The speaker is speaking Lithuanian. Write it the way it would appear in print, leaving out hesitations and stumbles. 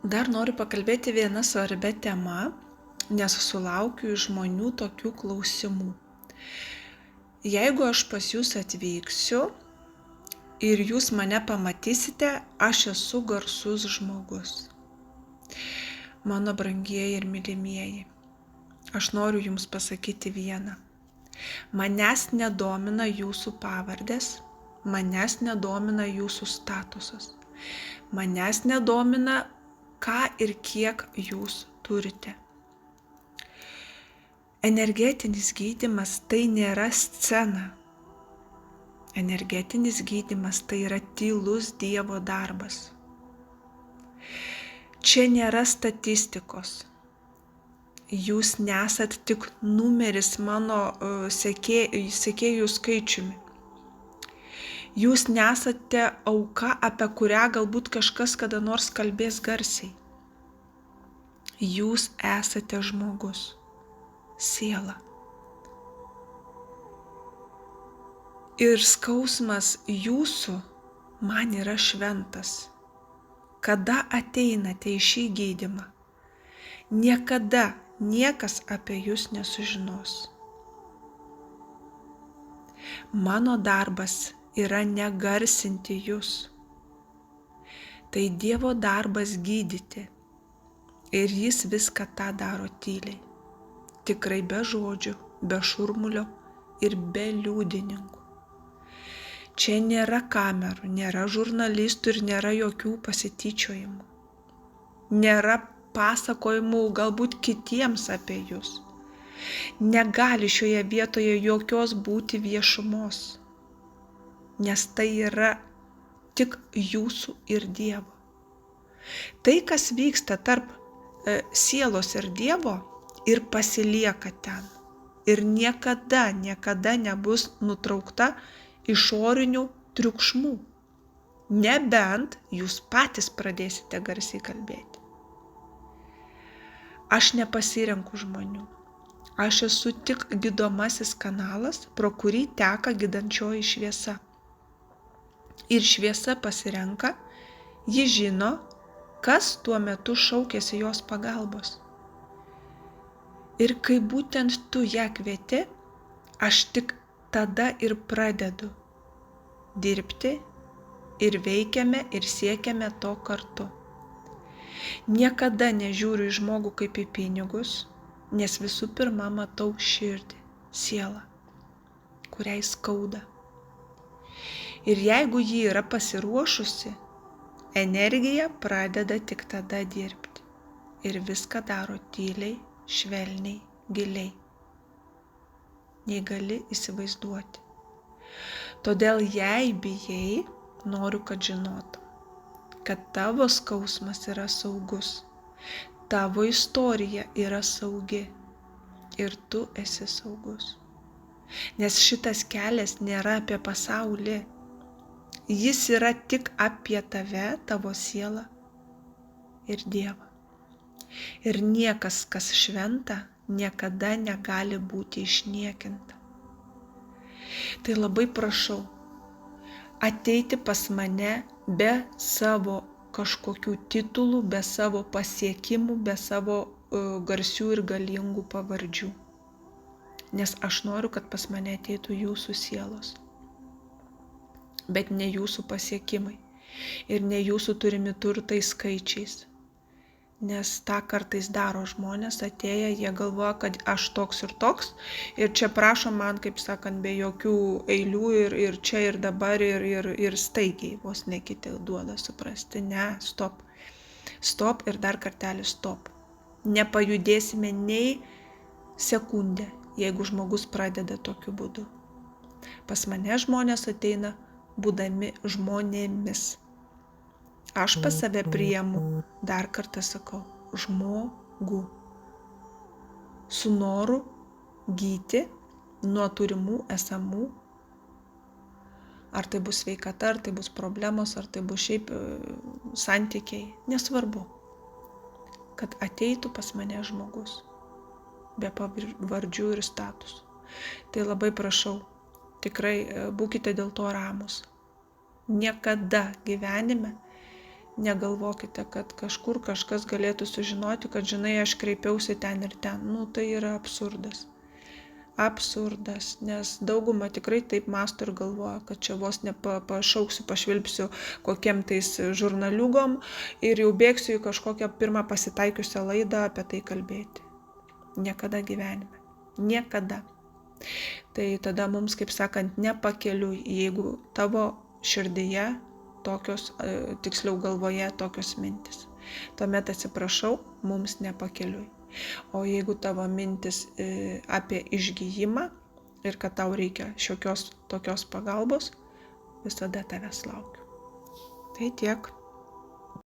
Dar noriu pakalbėti viena svarbia tema, nes sulaukiu iš žmonių tokių klausimų. Jeigu aš pas jūs atvyksiu ir jūs mane pamatysite, aš esu garsus žmogus. Mano brangieji ir mylimieji, aš noriu jums pasakyti vieną. Manęs nedomina jūsų pavardės, manęs nedomina jūsų statusas, manęs nedomina ką ir kiek jūs turite. Energetinis gydymas tai nėra scena. Energetinis gydymas tai yra tylus Dievo darbas. Čia nėra statistikos. Jūs nesat tik numeris mano sekėjų skaičiumi. Jūs nesate auka, apie kurią galbūt kažkas kada nors kalbės garsiai. Jūs esate žmogus, siela. Ir skausmas jūsų man yra šventas. Kada ateinate į šį gydymą, niekada niekas apie jūs nesužinos. Mano darbas yra negarsinti jūs. Tai Dievo darbas gydyti. Ir jis viską tą daro tyliai. Tikrai be žodžių, be šurmulio ir be liudininkų. Čia nėra kamerų, nėra žurnalistų ir nėra jokių pasityčiojimų. Nėra pasakojimų galbūt kitiems apie jūs. Negali šioje vietoje jokios būti viešumos. Nes tai yra tik jūsų ir Dievo. Tai, kas vyksta tarp sielos ir Dievo, ir pasilieka ten. Ir niekada nebus nutraukta išorinių triukšmų. Nebent jūs patys pradėsite garsiai kalbėti. Aš nepasirenku žmonių. Aš esu tik gydomasis kanalas, pro kurį teka gydančioji šviesa. Ir šviesa pasirenka, ji žino, kas tuo metu šaukėsi jos pagalbos. Ir kai būtent tu ją kvieti, aš tik tada ir pradedu dirbti ir veikiame ir siekiame to kartu. Niekada nežiūriu į žmogų kaip į pinigus, nes visų pirma matau širdį, sielą, kuriai skauda. Ir jeigu ji yra pasiruošusi, energija pradeda tik tada dirbti. Ir viską daro tyliai, švelniai, giliai. Nei gali įsivaizduoti. Todėl jei bijai, noriu, kad žinotum, kad tavo skausmas yra saugus. Tavo istorija yra saugi. Ir tu esi saugus. Nes šitas kelias nėra apie pasaulį. Jis yra tik apie tave, tavo sielą ir Dievą. Ir niekas, kas šventa, niekada negali būti išniekinta. Tai labai prašau ateiti pas mane be savo kažkokių titulų, be savo pasiekimų, be savo garsių ir galingų pavardžių. Nes aš noriu, kad pas mane ateitų jūsų sielos. Bet ne jūsų pasiekimai ir ne jūsų turimi turtai skaičiais. Nes tą kartais daro žmonės atėję, jie galvoja, kad aš toks ir čia prašo man, kaip sakant, be jokių eilių ir čia ir dabar ir staigiai, vos ne kiti duoda suprasti. Ne, stop. Stop ir dar kartelį stop. Nepajudėsime nei sekundę, jeigu žmogus pradeda tokiu būdu. Pas mane žmonės ateina būdami žmonėmis. Aš pas save priimu, dar kartą sakau, žmogų. Su noru gyti nuo turimų esamų. Ar tai bus sveikata, ar tai bus problemos, ar tai bus šiaip santykiai. Nesvarbu, kad ateitų pas mane žmogus. Be pavardžių ir statusų. Tai labai prašau. Tikrai būkite dėl to ramūs. Niekada gyvenime Negalvokite, kad kažkur kažkas galėtų sužinoti, kad žinai, aš kreipiausi ten ir ten. Tai yra absurdas. Absurdas, nes dauguma tikrai taip mąsto ir galvoja, kad čia vos nepašauksiu, pašvilpsiu kokiem tais žurnaliūgom ir jau bėgsiu į kažkokią pirmą pasitaikiusią laidą apie tai kalbėti. Niekada gyvenime. Niekada. Tai tada mums, kaip sakant, nepakeliui, jeigu tavo širdyje tokios, tiksliau galvoje tokios mintis. Tuomet atsiprašau, mums nepakeliui. O jeigu tavo mintis apie išgijimą ir kad tau reikia šiokios tokios pagalbos, visada tavęs laukiu. Tai tiek.